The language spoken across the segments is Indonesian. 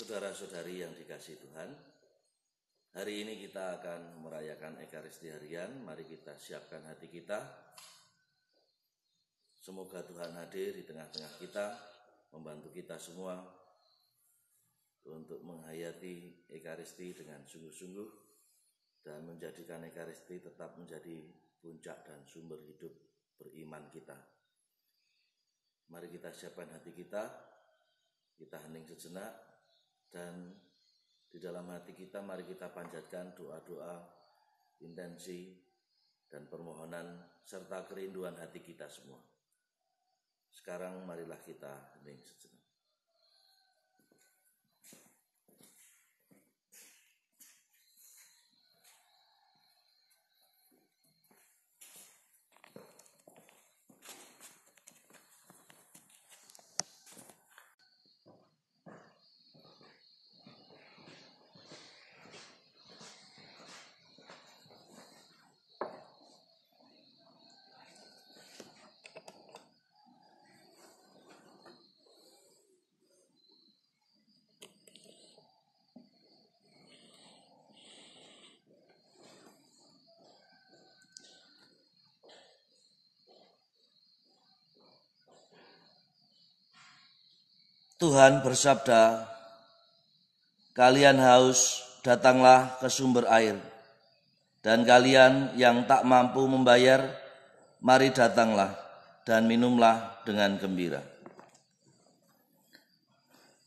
Saudara-saudari yang dikasihi Tuhan, hari ini kita akan merayakan Ekaristi Harian. Mari kita siapkan hati kita. Semoga Tuhan hadir di tengah-tengah kita, membantu kita semua untuk menghayati Ekaristi dengan sungguh-sungguh dan menjadikan Ekaristi tetap menjadi puncak dan sumber hidup beriman kita. Mari kita siapkan hati kita hening sejenak, dan di dalam hati kita mari kita panjatkan doa-doa, intensi, dan permohonan serta kerinduan hati kita semua. Sekarang marilah kita hening sejenak. Tuhan bersabda, "Kalian haus, datanglah ke sumber air. Dan kalian yang tak mampu membayar, mari datanglah dan minumlah dengan gembira."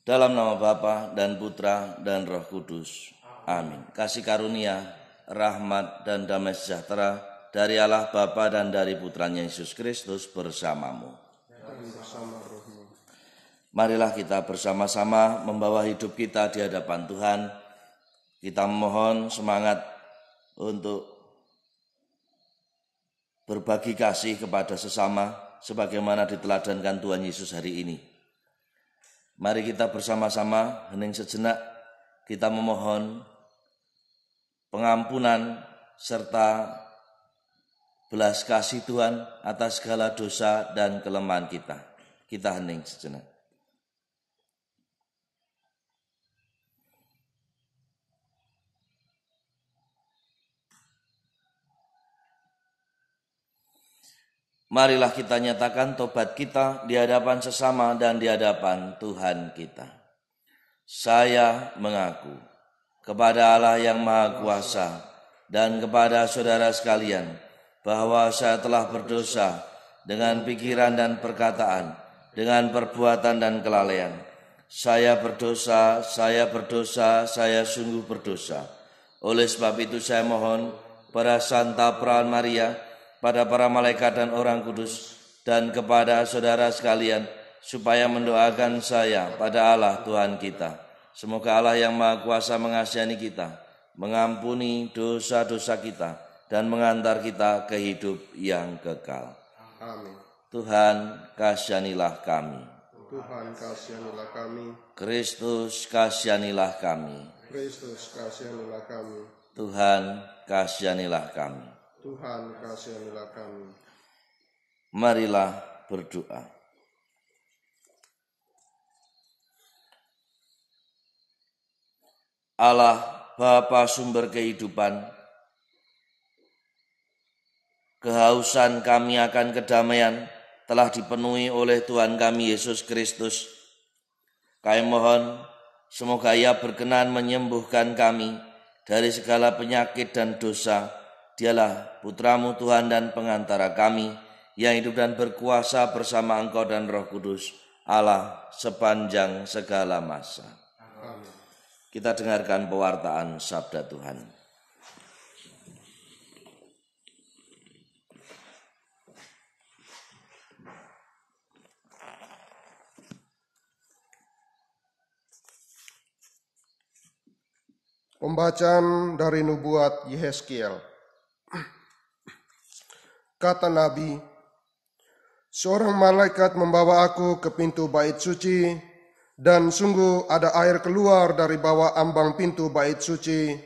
Dalam nama Bapa dan Putra dan Roh Kudus. Amin. Kasih karunia, rahmat dan damai sejahtera dari Allah Bapa dan dari Putranya Yesus Kristus bersamamu. Marilah kita bersama-sama membawa hidup kita di hadapan Tuhan. Kita memohon semangat untuk berbagi kasih kepada sesama sebagaimana diteladankan Tuhan Yesus hari ini. Mari kita bersama-sama hening sejenak, kita memohon pengampunan serta belas kasih Tuhan atas segala dosa dan kelemahan kita. Kita hening sejenak. Marilah kita nyatakan tobat kita di hadapan sesama dan di hadapan Tuhan kita. Saya mengaku kepada Allah yang Maha Kuasa dan kepada saudara sekalian bahwa saya telah berdosa dengan pikiran dan perkataan, dengan perbuatan dan kelalaian. Saya berdosa, saya sungguh berdosa. Oleh sebab itu saya mohon pada Santa Perawan Maria, pada para malaikat dan orang kudus, dan kepada saudara sekalian, supaya mendoakan saya pada Allah Tuhan kita. Semoga Allah yang Maha Kuasa mengasihani kita, mengampuni dosa-dosa kita, dan mengantar kita ke hidup yang kekal. Amin. Tuhan, kasihanilah kami. Tuhan, kasihanilah kami. Kristus, kasihanilah kami. Kristus, kasihanilah kami. Tuhan, kasihanilah kami. Tuhan, kasihanilah kami. Marilah berdoa. Allah, Bapa sumber kehidupan, kehausan kami akan kedamaian telah dipenuhi oleh Tuhan kami Yesus Kristus. Kami mohon semoga Ia berkenan menyembuhkan kami dari segala penyakit dan dosa. Dialah Putramu Tuhan dan pengantara kami, yang hidup dan berkuasa bersama Engkau dan Roh Kudus, Allah sepanjang segala masa. Amin. Kita dengarkan pewartaan sabda Tuhan. Pembacaan dari nubuat Yehezkiel. Kata Nabi, seorang malaikat membawa aku ke pintu bait suci, dan sungguh ada air keluar dari bawah ambang pintu bait suci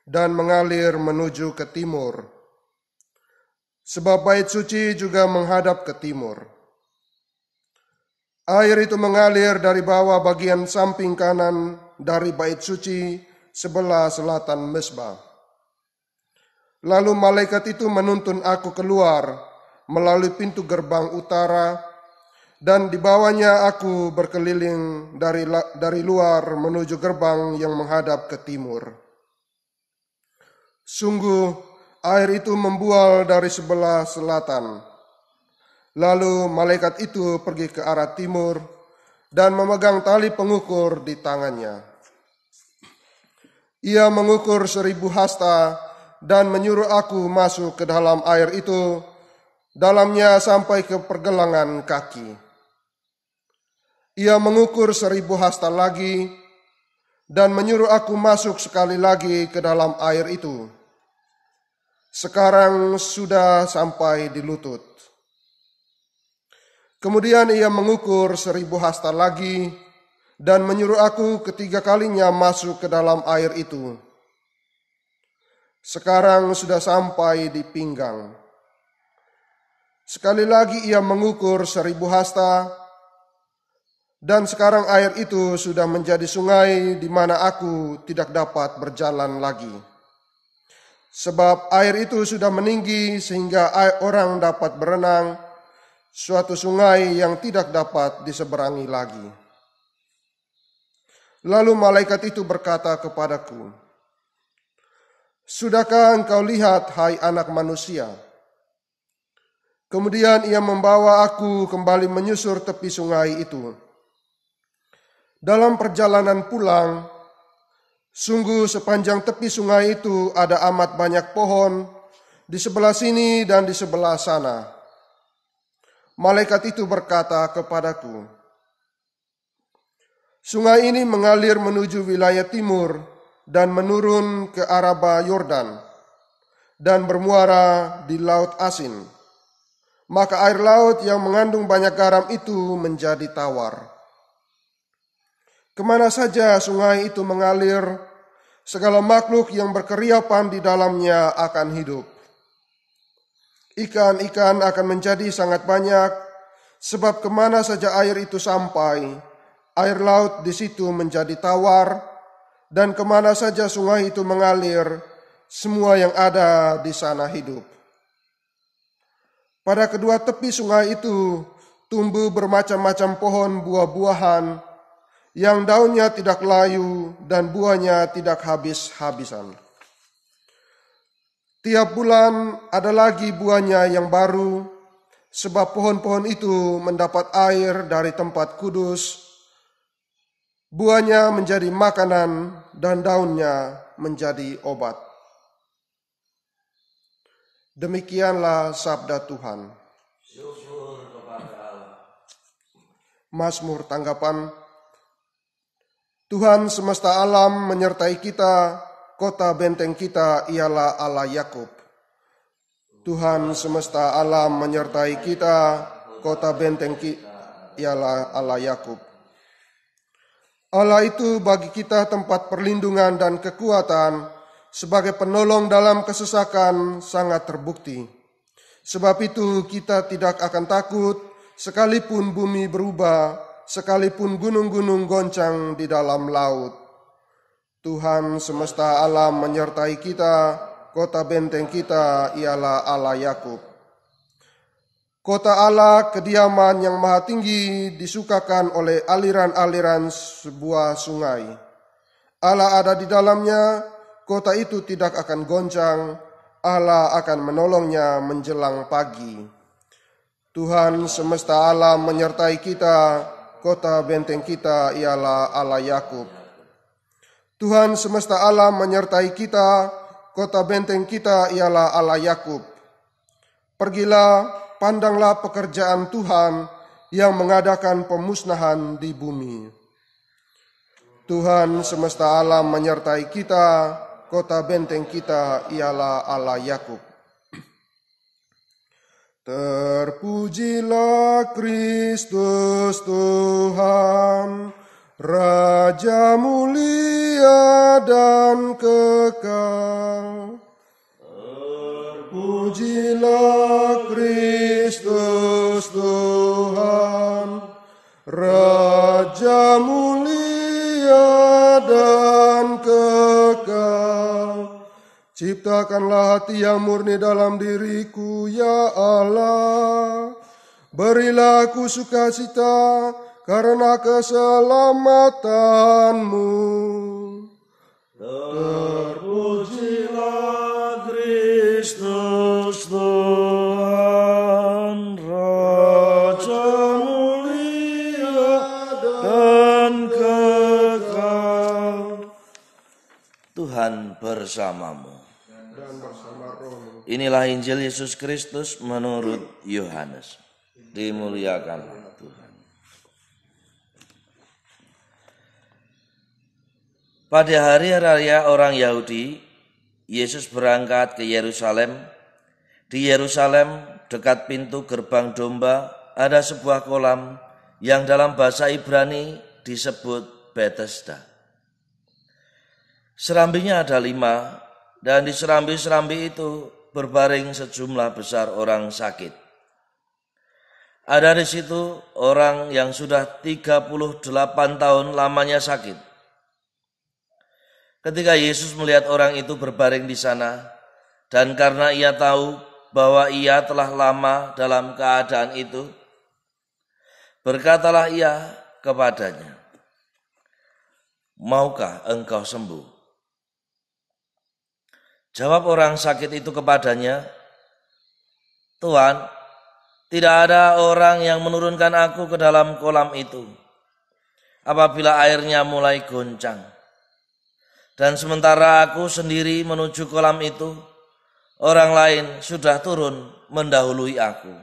dan mengalir menuju ke timur. Sebab bait suci juga menghadap ke timur. Air itu mengalir dari bawah bagian samping kanan dari bait suci sebelah selatan mezbah. Lalu malaikat itu menuntun aku keluar melalui pintu gerbang utara, dan di bawahnya aku berkeliling dari luar menuju gerbang yang menghadap ke timur. Sungguh, air itu membual dari sebelah selatan. Lalu malaikat itu pergi ke arah timur dan memegang tali pengukur di tangannya. Ia mengukur 1000 hasta dan menyuruh aku masuk ke dalam air itu, dalamnya sampai ke pergelangan kaki. Ia mengukur 1000 hasta lagi dan menyuruh aku masuk sekali lagi ke dalam air itu. Sekarang sudah sampai di lutut. Kemudian ia mengukur 1000 hasta lagi dan menyuruh aku ketiga kalinya masuk ke dalam air itu. Sekarang sudah sampai di pinggang. Sekali lagi ia mengukur 1000 hasta, dan sekarang air itu sudah menjadi sungai di mana aku tidak dapat berjalan lagi. Sebab air itu sudah meninggi sehingga orang dapat berenang, suatu sungai yang tidak dapat diseberangi lagi. Lalu malaikat itu berkata kepadaku, "Sudahkah engkau lihat, hai anak manusia?" Kemudian ia membawa aku kembali menyusur tepi sungai itu. Dalam perjalanan pulang, sungguh sepanjang tepi sungai itu ada amat banyak pohon di sebelah sini dan di sebelah sana. Malaikat itu berkata kepadaku, "Sungai ini mengalir menuju wilayah timur dan menurun ke Araba Yordan dan bermuara di Laut Asin. Maka air laut yang mengandung banyak garam itu menjadi tawar. Kemana saja sungai itu mengalir, segala makhluk yang berkeriapan di dalamnya akan hidup. Ikan-ikan akan menjadi sangat banyak, sebab kemana saja air itu sampai, air laut di situ menjadi tawar, dan kemana saja sungai itu mengalir, semua yang ada di sana hidup. Pada kedua tepi sungai itu tumbuh bermacam-macam pohon buah-buahan, yang daunnya tidak layu dan buahnya tidak habis-habisan. Tiap bulan ada lagi buahnya yang baru, sebab pohon-pohon itu mendapat air dari tempat kudus. Buahnya menjadi makanan dan daunnya menjadi obat." Demikianlah sabda Tuhan. Syukur kepada Allah. Mazmur tanggapan. Tuhan semesta alam menyertai kita, kota benteng kita ialah Allah Yakub. Tuhan semesta alam menyertai kita, kota benteng kita ialah Allah Yakub. Allah itu bagi kita tempat perlindungan dan kekuatan, sebagai penolong dalam kesesakan sangat terbukti. Sebab itu kita tidak akan takut, sekalipun bumi berubah, sekalipun gunung-gunung goncang di dalam laut. Tuhan semesta alam menyertai kita, kota benteng kita ialah Allah Yakub. Kota Allah, kediaman yang maha tinggi, disukakan oleh aliran-aliran sebuah sungai. Allah ada di dalamnya, kota itu tidak akan goncang, Allah akan menolongnya menjelang pagi. Tuhan semesta alam menyertai kita, kota benteng kita ialah Allah Yakub. Tuhan semesta alam menyertai kita, kota benteng kita ialah Allah Yakub. Pergilah, pandanglah pekerjaan Tuhan yang mengadakan pemusnahan di bumi. Tuhan semesta alam menyertai kita, kota benteng kita ialah Allah Yakub. Terpujilah Kristus Tuhan, Raja mulia dan kekal. Terpujilah Kristus Tuhan, Raja mulia Ciptakanlah hati yang murni dalam diriku, ya Allah. Berilah aku sukacita karena keselamatanmu. Terpujilah Kristus Tuhan, Raja mulia dan kekal. Tuhan bersamamu. Dan bersama rohmu. Inilah Injil Yesus Kristus menurut Yohanes. Dimuliakanlah Tuhan. Pada hari raya orang Yahudi, Yesus berangkat ke Yerusalem. Di Yerusalem, dekat pintu gerbang domba, ada sebuah kolam yang dalam bahasa Ibrani disebut Bethesda. Serambinya ada 5, dan di serambi-serambi itu berbaring sejumlah besar orang sakit. Ada di situ orang yang sudah 38 tahun lamanya sakit. Ketika Yesus melihat orang itu berbaring di sana, dan karena ia tahu bahwa ia telah lama dalam keadaan itu, berkatalah ia kepadanya, "Maukah engkau sembuh?" Jawab orang sakit itu kepadanya, "Tuhan, tidak ada orang yang menurunkan aku ke dalam kolam itu apabila airnya mulai goncang. Dan sementara aku sendiri menuju kolam itu, orang lain sudah turun mendahului aku."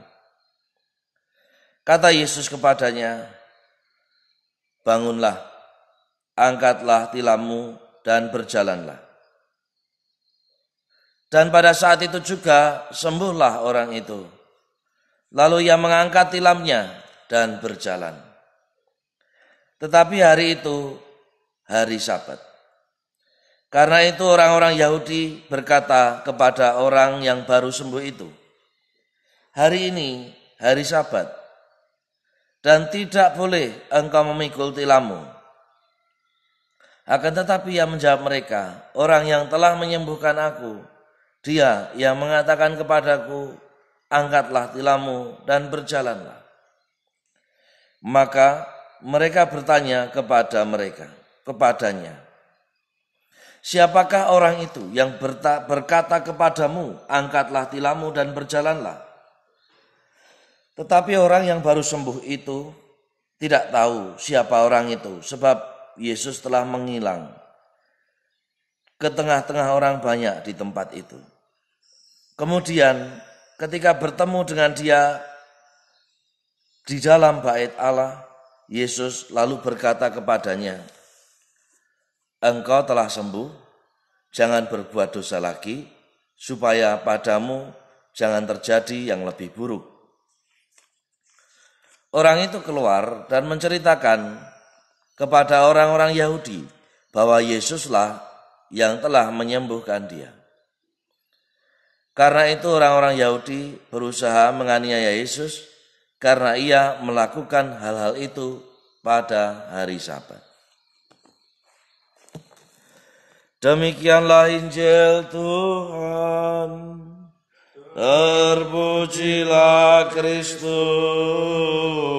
Kata Yesus kepadanya, "Bangunlah, angkatlah tilammu dan berjalanlah." Dan pada saat itu juga sembuhlah orang itu. Lalu ia mengangkat tilamnya dan berjalan. Tetapi hari itu hari Sabat. Karena itu orang-orang Yahudi berkata kepada orang yang baru sembuh itu, "Hari ini hari Sabat, dan tidak boleh engkau memikul tilammu." Akan tetapi ia menjawab mereka, "Orang yang telah menyembuhkan aku, Dia yang mengatakan kepadaku, angkatlah tilammu dan berjalanlah." Maka mereka bertanya kepadanya, "Siapakah orang itu yang berkata kepadamu, angkatlah tilammu dan berjalanlah?" Tetapi orang yang baru sembuh itu tidak tahu siapa orang itu, sebab Yesus telah menghilang ke tengah-tengah orang banyak di tempat itu. Kemudian ketika bertemu dengan dia di dalam bait Allah, Yesus lalu berkata kepadanya, "Engkau telah sembuh, jangan berbuat dosa lagi, supaya padamu jangan terjadi yang lebih buruk." Orang itu keluar dan menceritakan kepada orang-orang Yahudi bahwa Yesuslah yang telah menyembuhkan dia. Karena itu orang-orang Yahudi berusaha menganiaya Yesus karena ia melakukan hal-hal itu pada hari Sabat. Demikianlah Injil Tuhan. Terpujilah Kristus.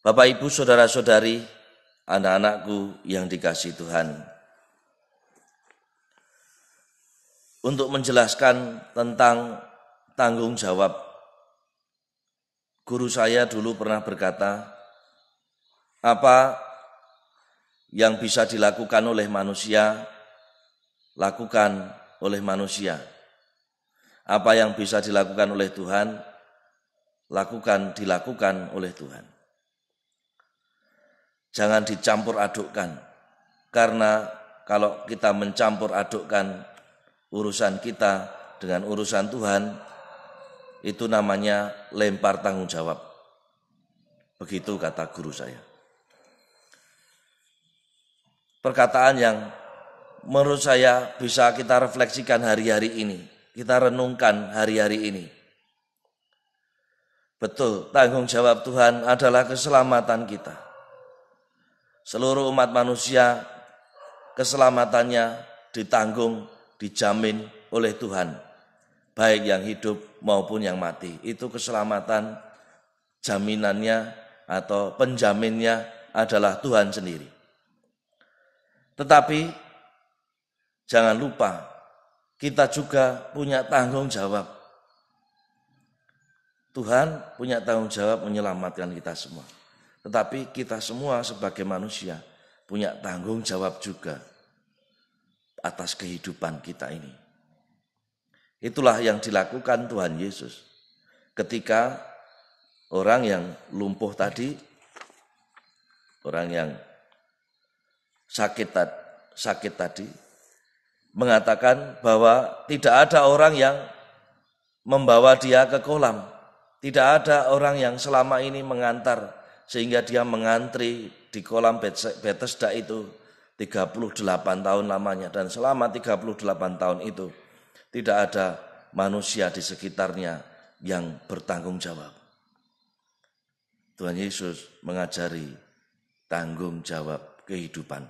Bapak, Ibu, saudara-saudari, anak-anakku yang dikasihi Tuhan. Untuk menjelaskan tentang tanggung jawab, guru saya dulu pernah berkata, apa yang bisa dilakukan oleh manusia, lakukan oleh manusia. Apa yang bisa dilakukan oleh Tuhan, dilakukan oleh Tuhan. Jangan dicampur adukkan, karena kalau kita mencampur adukkan urusan kita dengan urusan Tuhan, itu namanya lempar tanggung jawab. Begitu kata guru saya. Perkataan yang menurut saya bisa kita refleksikan hari-hari ini, kita renungkan hari-hari ini. Betul, tanggung jawab Tuhan adalah keselamatan kita. Seluruh umat manusia keselamatannya ditanggung, dijamin oleh Tuhan, baik yang hidup maupun yang mati. Itu keselamatan, jaminannya atau penjaminnya adalah Tuhan sendiri. Tetapi jangan lupa, kita juga punya tanggung jawab. Tuhan punya tanggung jawab menyelamatkan kita semua. Tetapi kita semua sebagai manusia punya tanggung jawab juga atas kehidupan kita ini. Itulah yang dilakukan Tuhan Yesus. Ketika orang yang lumpuh tadi, orang yang sakit tadi, mengatakan bahwa tidak ada orang yang membawa dia ke kolam. Tidak ada orang yang selama ini mengantar sehingga dia mengantri di kolam Bethesda itu 38 tahun lamanya. Dan selama 38 tahun itu tidak ada manusia di sekitarnya yang bertanggung jawab. Tuhan Yesus mengajari tanggung jawab kehidupan.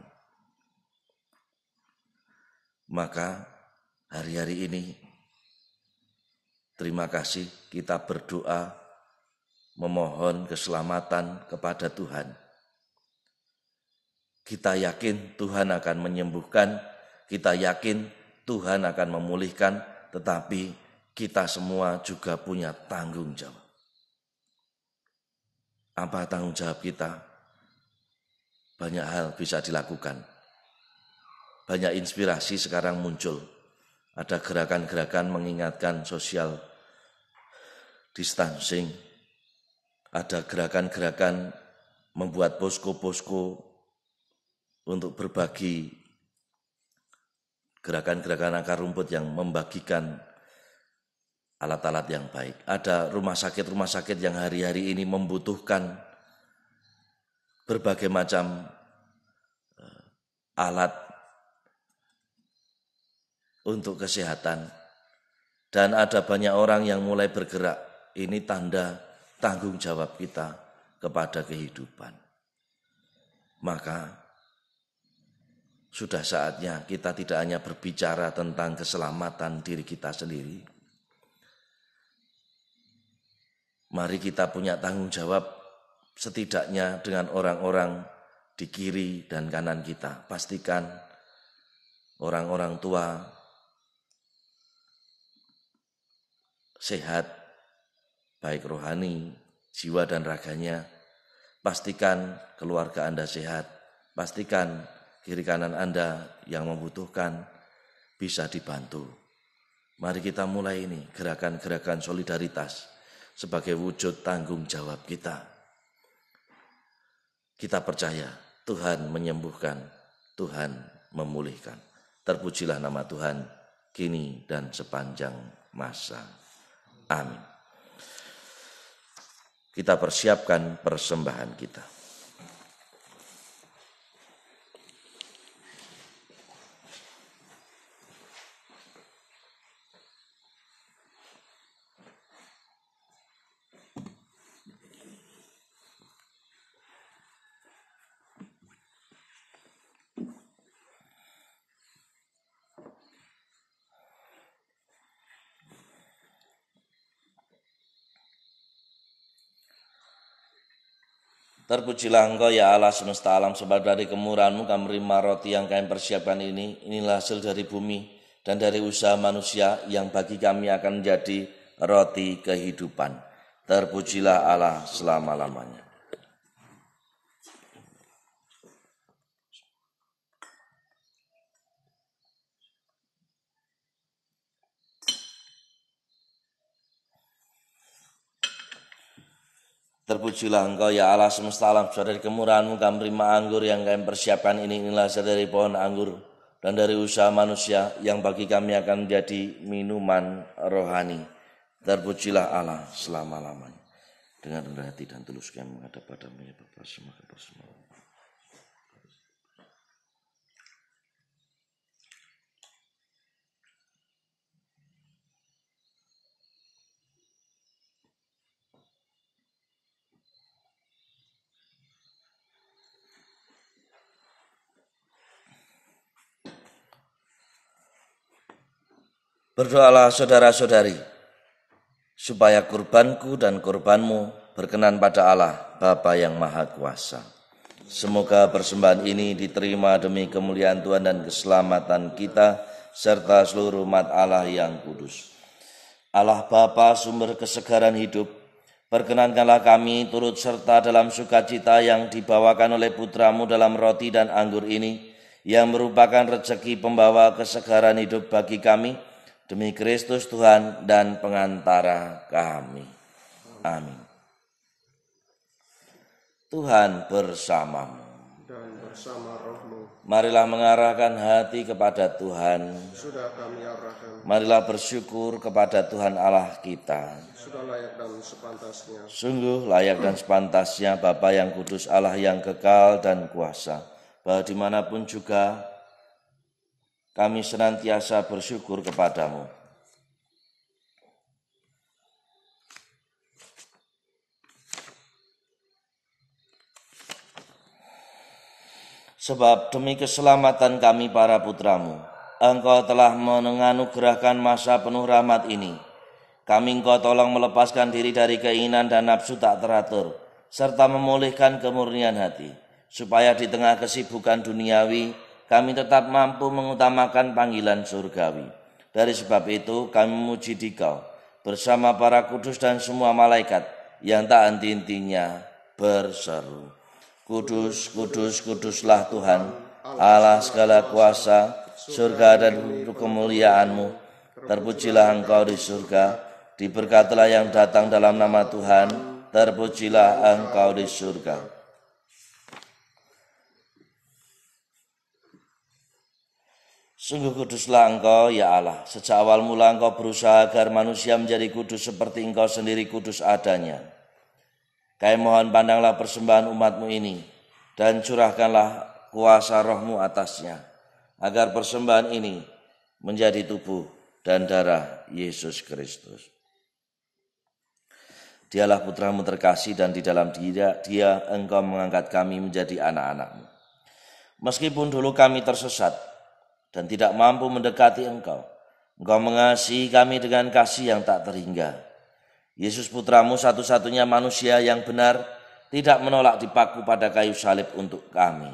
Maka hari-hari ini terima kasih kita berdoa memohon keselamatan kepada Tuhan. Kita yakin Tuhan akan menyembuhkan, kita yakin Tuhan akan memulihkan, tetapi kita semua juga punya tanggung jawab. Apa tanggung jawab kita? Banyak hal bisa dilakukan. Banyak inspirasi sekarang muncul. Ada gerakan-gerakan mengingatkan social distancing. Ada gerakan-gerakan membuat posko-posko untuk berbagi, gerakan-gerakan akar rumput yang membagikan alat-alat yang baik. Ada rumah sakit yang hari-hari ini membutuhkan berbagai macam alat untuk kesehatan. Dan ada banyak orang yang mulai bergerak. Ini tanda tanggung jawab kita kepada kehidupan. Maka sudah saatnya kita tidak hanya berbicara tentang keselamatan diri kita sendiri. Mari kita punya tanggung jawab setidaknya dengan orang-orang di kiri dan kanan kita. Pastikan orang-orang tua sehat, baik rohani, jiwa dan raganya. Pastikan keluarga Anda sehat, pastikan kiri kanan Anda yang membutuhkan bisa dibantu. Mari kita mulai ini gerakan-gerakan solidaritas sebagai wujud tanggung jawab kita. Kita percaya Tuhan menyembuhkan, Tuhan memulihkan. Terpujilah nama Tuhan kini dan sepanjang masa. Amin. Kita persiapkan persembahan kita. Terpujilah Engkau ya Allah semesta alam, sebab dari kemurahan-Mu kami menerima roti yang kami persiapkan ini. Inilah hasil dari bumi dan dari usaha manusia yang bagi kami akan menjadi roti kehidupan. Terpujilah Allah selama-lamanya. Terpujilah Engkau ya Allah semesta alam, dari kemurahan-Mu kami menerima anggur yang kami persiapkan ini. Inilah hasil dari pohon anggur dan dari usaha manusia yang bagi kami akan menjadi minuman rohani. Terpujilah Allah selama-lamanya. Dengan rendah hati dan tulus kami menghadap padamu ya Bapa, semua. Berdoalah saudara-saudari, supaya kurbanku dan kurbanmu berkenan pada Allah, Bapa yang Maha Kuasa. Semoga persembahan ini diterima demi kemuliaan Tuhan dan keselamatan kita, serta seluruh umat Allah yang kudus. Allah Bapa, sumber kesegaran hidup, perkenankanlah kami turut serta dalam sukacita yang dibawakan oleh Putramu dalam roti dan anggur ini, yang merupakan rezeki pembawa kesegaran hidup bagi kami, demi Kristus Tuhan dan pengantara kami. Amin. Tuhan bersamamu. Dan bersama rohmu. Marilah mengarahkan hati kepada Tuhan. Sudah kami arahkan. Marilah bersyukur kepada Tuhan Allah kita. Sudah layak dan sepantasnya. Sungguh layak dan sepantasnya, Bapa yang kudus, Allah yang kekal dan kuasa, bahwa dimanapun juga kami senantiasa bersyukur kepadamu. Sebab demi keselamatan kami para putramu, Engkau telah menganugerahkan masa penuh rahmat ini. Kami Engkau tolong melepaskan diri dari keinginan dan nafsu tak teratur, serta memulihkan kemurnian hati, supaya di tengah kesibukan duniawi, kami tetap mampu mengutamakan panggilan surgawi. Dari sebab itu kami memuji Dikau bersama para kudus dan semua malaikat yang tak henti-hentinya berseru, Kudus, kudus, kuduslah Tuhan, Allah segala kuasa, surga dan kemuliaan-Mu. Terpujilah Engkau di surga, diberkatilah yang datang dalam nama Tuhan, terpujilah Engkau di surga. Sungguh kuduslah Engkau, ya Allah. Sejak awal mula Engkau berusaha agar manusia menjadi kudus seperti Engkau sendiri kudus adanya. Kami mohon pandanglah persembahan umat-Mu ini dan curahkanlah kuasa Roh-Mu atasnya, agar persembahan ini menjadi tubuh dan darah Yesus Kristus. Dialah Putra-Mu terkasih, dan di dalam Dia Engkau mengangkat kami menjadi anak-anak-Mu. Meskipun dulu kami tersesat dan tidak mampu mendekati Engkau, Engkau mengasihi kami dengan kasih yang tak terhingga. Yesus Putra-Mu satu-satunya manusia yang benar tidak menolak dipaku pada kayu salib untuk kami.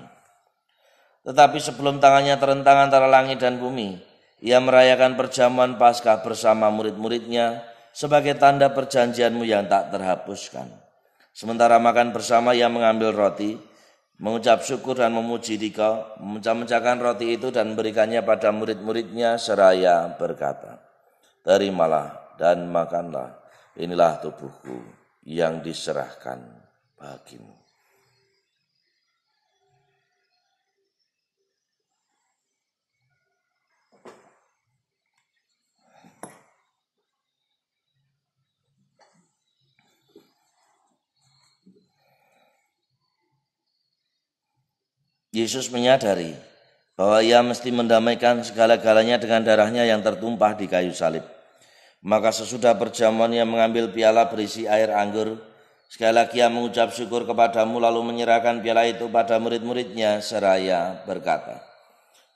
Tetapi sebelum tangannya terentang antara langit dan bumi, Ia merayakan perjamuan Paskah bersama murid-muridnya sebagai tanda perjanjian-Mu yang tak terhapuskan. Sementara makan bersama, Ia mengambil roti, mengucap syukur dan memuji Dikau, memecah-mecahkan roti itu dan memberikannya pada murid-muridnya seraya berkata, Terimalah dan makanlah, inilah tubuhku yang diserahkan bagimu. Yesus menyadari bahwa Ia mesti mendamaikan segala-galanya dengan darahnya yang tertumpah di kayu salib. Maka sesudah perjamuan Ia mengambil piala berisi air anggur. Sekali lagi Ia mengucap syukur kepadamu, lalu menyerahkan piala itu pada murid-muridnya seraya berkata,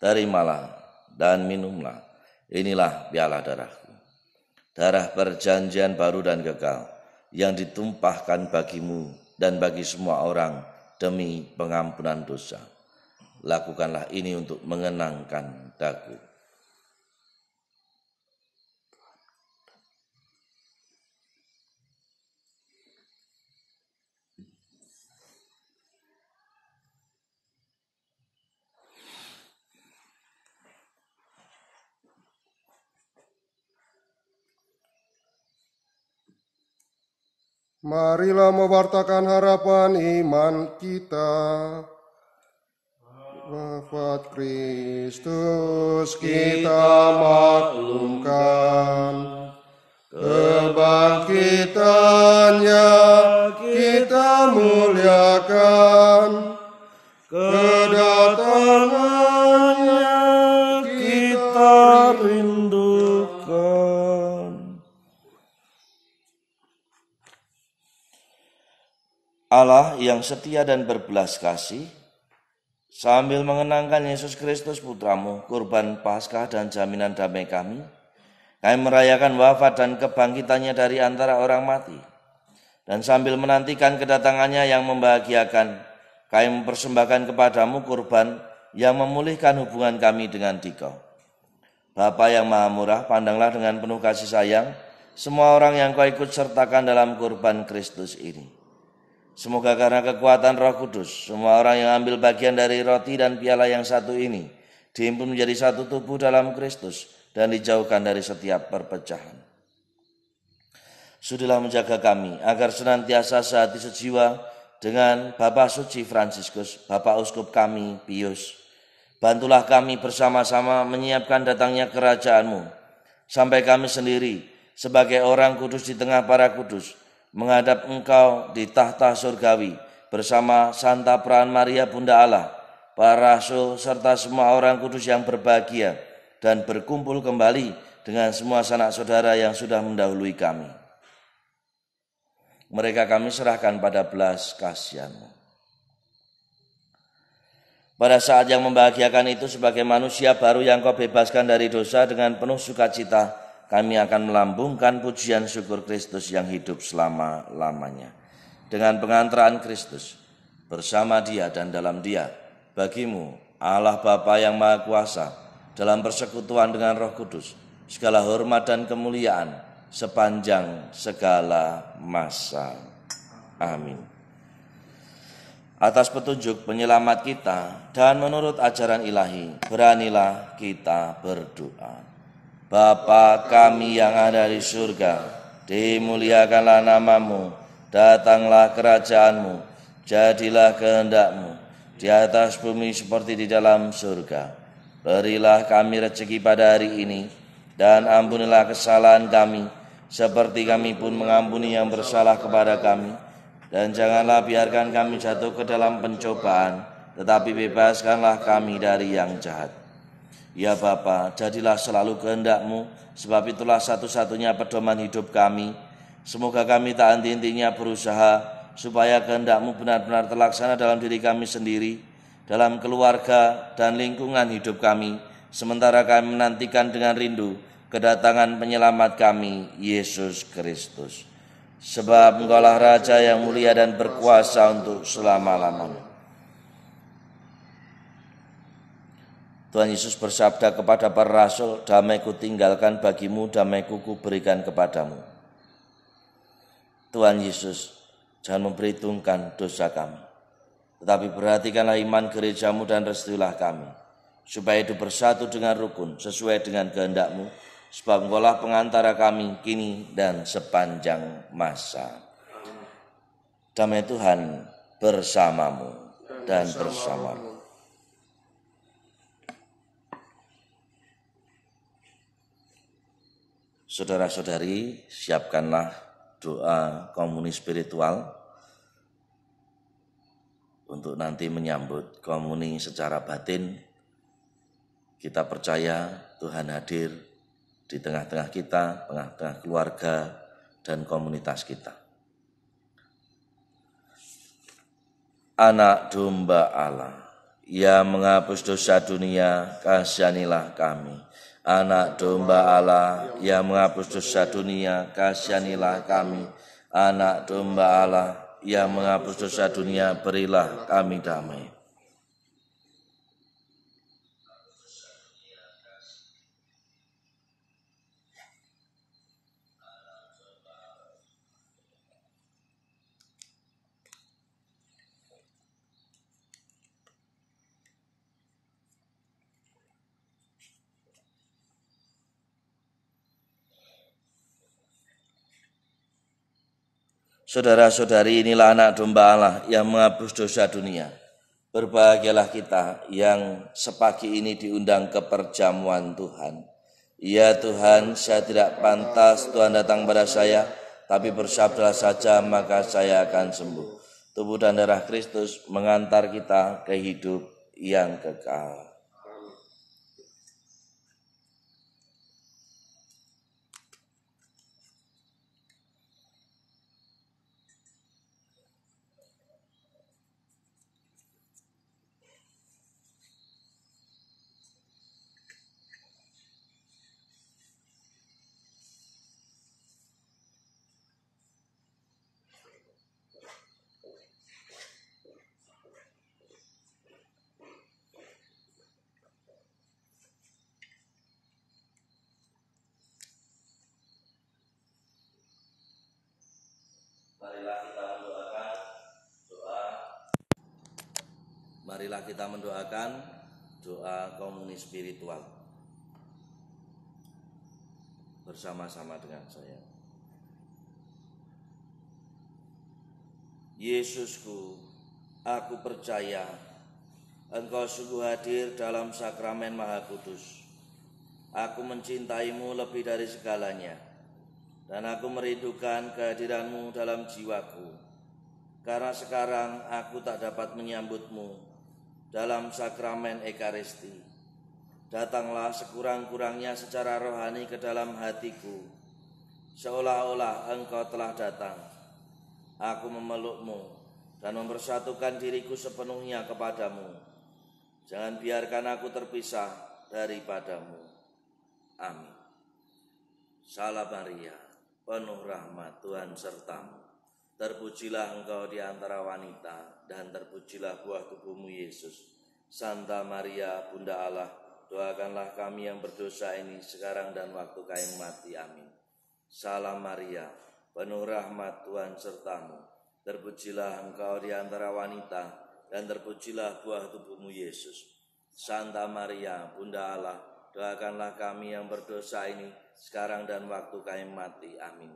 Terimalah dan minumlah, inilah piala darahku, darah perjanjian baru dan kekal, yang ditumpahkan bagimu dan bagi semua orang demi pengampunan dosa. Lakukanlah ini untuk mengenangkan daku. Marilah mewartakan harapan iman kita. Wafat Kristus kita maklumkan, kebangkitannya kita muliakan, kedatangannya kita rindukan. Allah yang setia dan berbelas kasih, sambil mengenangkan Yesus Kristus Putra-Mu, kurban Paskah dan jaminan damai kami Kami merayakan wafat dan kebangkitannya dari antara orang mati. Dan sambil menantikan kedatangannya yang membahagiakan, kami mempersembahkan kepadamu kurban yang memulihkan hubungan kami dengan Dikau. Bapa yang Maha Murah, pandanglah dengan penuh kasih sayang semua orang yang Kau ikut sertakan dalam kurban Kristus ini. Semoga karena kekuatan Roh Kudus, semua orang yang ambil bagian dari roti dan piala yang satu ini dihimpun menjadi satu tubuh dalam Kristus dan dijauhkan dari setiap perpecahan. Sudilah menjaga kami agar senantiasa sehati sejiwa dengan Bapak Suci Fransiskus, Bapak Uskup kami Pius. Bantulah kami bersama-sama menyiapkan datangnya kerajaan-Mu, sampai kami sendiri sebagai orang kudus di tengah para kudus menghadap Engkau di tahta surgawi bersama Santa Peran Maria Bunda Allah, para rasul serta semua orang kudus yang berbahagia, dan berkumpul kembali dengan semua sanak saudara yang sudah mendahului kami. Mereka kami serahkan pada belas kasihan-Mu. Pada saat yang membahagiakan itu, sebagai manusia baru yang Kau bebaskan dari dosa, dengan penuh sukacita kami akan melambungkan pujian syukur Kristus yang hidup selama-lamanya. Dengan pengantaraan Kristus, bersama Dia dan dalam Dia, bagimu Allah Bapa yang Maha Kuasa, dalam persekutuan dengan Roh Kudus, segala hormat dan kemuliaan sepanjang segala masa. Amin. Atas petunjuk penyelamat kita dan menurut ajaran ilahi, beranilah kita berdoa. Bapa kami yang ada di surga, dimuliakanlah nama-Mu, datanglah kerajaan-Mu, jadilah kehendak-Mu di atas bumi seperti di dalam surga. Berilah kami rezeki pada hari ini, dan ampunilah kesalahan kami, seperti kami pun mengampuni yang bersalah kepada kami. Dan janganlah biarkan kami jatuh ke dalam pencobaan, tetapi bebaskanlah kami dari yang jahat. Ya Bapa, jadilah selalu kehendak-Mu, sebab itulah satu-satunya pedoman hidup kami. Semoga kami tak henti-hentinya berusaha, supaya kehendak-Mu benar-benar terlaksana dalam diri kami sendiri, dalam keluarga dan lingkungan hidup kami, sementara kami menantikan dengan rindu kedatangan penyelamat kami, Yesus Kristus. Sebab Engkaulah Raja yang mulia dan berkuasa untuk selama-lamanya. Tuhan Yesus bersabda kepada para rasul, damai-Ku tinggalkan bagimu, damai-Ku berikan kepadamu. Tuhan Yesus, jangan memperhitungkan dosa kami, tetapi perhatikanlah iman gereja-Mu dan restuilah kami, supaya hidup bersatu dengan rukun, sesuai dengan kehendak-Mu, sebab Engkaulah pengantara kami kini dan sepanjang masa. Damai Tuhan bersamamu dan bersamamu. Saudara-saudari, siapkanlah doa komuni spiritual untuk nanti menyambut komuni secara batin. Kita percaya Tuhan hadir di tengah-tengah kita, tengah-tengah keluarga dan komunitas kita. Anak domba Allah yang menghapus dosa dunia, kasihanilah kami. Anak domba Allah yang menghapus dosa dunia, kasihanilah kami. Anak domba Allah yang menghapus dosa dunia, berilah kami damai. Saudara-saudari, inilah anak domba Allah yang menghapus dosa dunia. Berbahagialah kita yang sepagi ini diundang ke perjamuan Tuhan. Ya Tuhan, saya tidak pantas Tuhan datang pada saya, tapi bersabdalah saja maka saya akan sembuh. Tubuh dan darah Kristus mengantar kita ke hidup yang kekal. Marilah kita mendoakan doa komuni spiritual bersama-sama dengan saya. Yesusku, aku percaya Engkau sungguh hadir dalam sakramen Maha Kudus. Aku mencintaimu lebih dari segalanya, dan aku merindukan kehadiranmu dalam jiwaku. Karena sekarang aku tak dapat menyambutmu dalam sakramen Ekaristi. Datanglah sekurang-kurangnya secara rohani ke dalam hatiku, seolah-olah Engkau telah datang. Aku memelukmu dan mempersatukan diriku sepenuhnya kepadamu. Jangan biarkan aku terpisah daripadamu. Amin. Salam Maria, penuh rahmat, Tuhan sertamu. Terpujilah engkau di antara wanita, dan terpujilah buah tubuhmu Yesus. Santa Maria, Bunda Allah, doakanlah kami yang berdosa ini sekarang dan waktu kami mati. Amin. Salam Maria, penuh rahmat, Tuhan sertamu. Terpujilah engkau di antara wanita, dan terpujilah buah tubuhmu Yesus. Santa Maria, Bunda Allah, doakanlah kami yang berdosa ini sekarang dan waktu kami mati. Amin.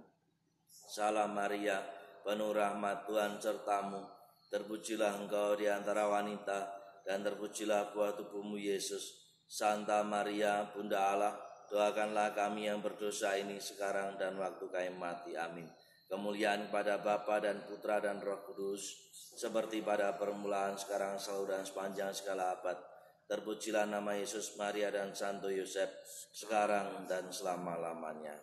Salam Maria, penuh rahmat, Tuhan sertamu. Terpujilah engkau di antara wanita, dan terpujilah buah tubuhmu Yesus. Santa Maria, Bunda Allah, doakanlah kami yang berdosa ini sekarang dan waktu kami mati. Amin. Kemuliaan pada Bapa dan Putra dan Roh Kudus, seperti pada permulaan, sekarang, selalu, dan sepanjang segala abad. Terpujilah nama Yesus, Maria, dan Santo Yosef, sekarang dan selama-lamanya.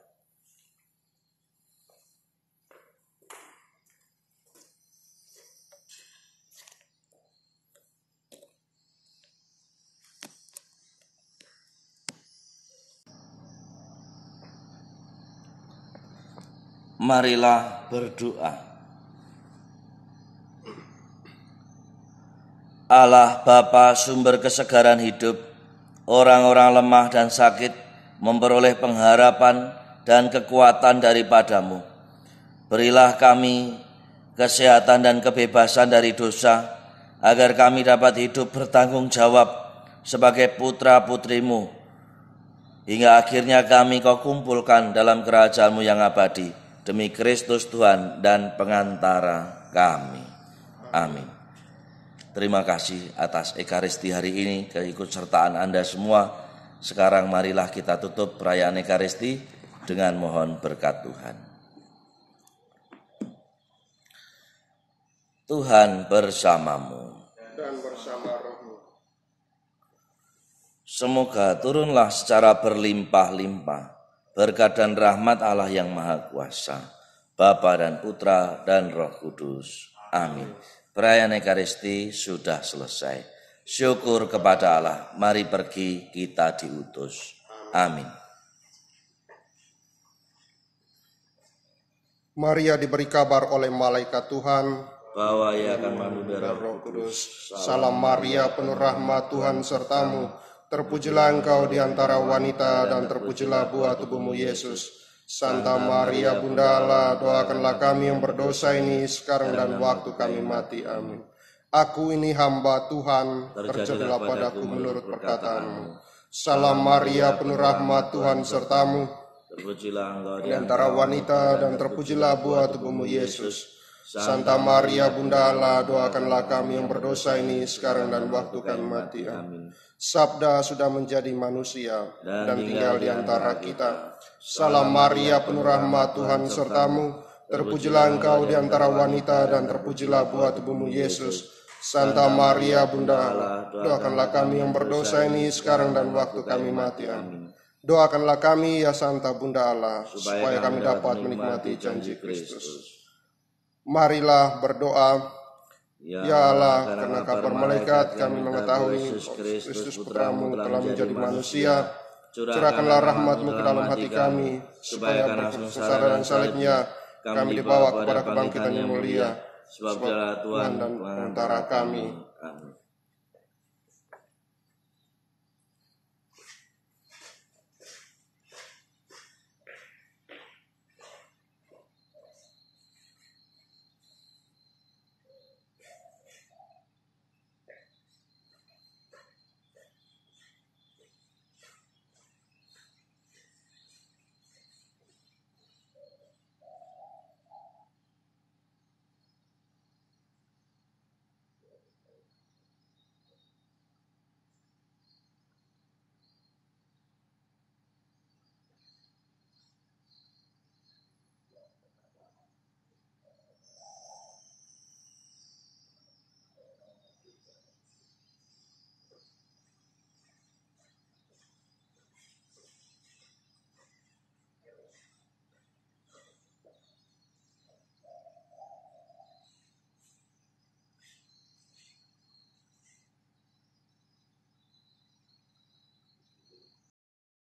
Marilah berdoa. Allah Bapa, sumber kesegaran hidup, orang-orang lemah dan sakit memperoleh pengharapan dan kekuatan daripadamu. Berilah kami kesehatan dan kebebasan dari dosa, agar kami dapat hidup bertanggung jawab sebagai putra-putrimu, hingga akhirnya kami Kau kumpulkan dalam kerajaan-Mu yang abadi. Demi Kristus Tuhan dan pengantara kami. Amin. Terima kasih atas Ekaristi hari ini, keikutsertaan Anda semua. Sekarang marilah kita tutup perayaan Ekaristi dengan mohon berkat Tuhan. Tuhan bersamamu. Dan bersama rohmu. Semoga turunlah secara berlimpah-limpah berkat dan rahmat Allah yang Maha Kuasa, Bapa dan Putra dan Roh Kudus. Amin. Perayaan Ekaristi sudah selesai. Syukur kepada Allah. Mari pergi, kita diutus. Amin. Maria diberi kabar oleh malaikat Tuhan bahwa ia akan mengandung Roh Kudus. Salam Maria, penuh rahmat, Tuhan sertamu. Terpujilah engkau di antara wanita, dan terpujilah buah tubuhmu Yesus. Santa Maria, Bunda Allah, doakanlah kami yang berdosa ini sekarang dan waktu kami mati. Amin. Aku ini hamba Tuhan, terjadilah padaku menurut perkataanmu. Salam Maria, penuh rahmat, Tuhan sertamu. Terpujilah engkau di antara wanita, dan terpujilah buah tubuhmu Yesus. Santa Maria, Bunda Allah, doakanlah kami yang berdosa ini sekarang dan waktu kami mati. Amin. Sabda sudah menjadi manusia dan tinggal di antara kita. Salam Maria, penuh rahmat, Tuhan sertamu. Terpujilah engkau di antara wanita, dan terpujilah buah tubuhmu Yesus. Santa Maria, Bunda Allah, doakanlah kami yang berdosa ini sekarang dan waktu kami mati. Amin. Doakanlah kami, ya Santa Bunda Allah, supaya kami dapat menikmati janji Kristus. Marilah berdoa. Ya Allah, karena kabar malaikat kami mengetahui Kristus Putramu telah menjadi manusia. Curahkanlah rahmat-Mu ke dalam hati kami, supaya berkesesaran dan salibnya kami dibawa kepada kebangkitan yang mulia. Sebab Tuhan dan pengantara kami. Amin.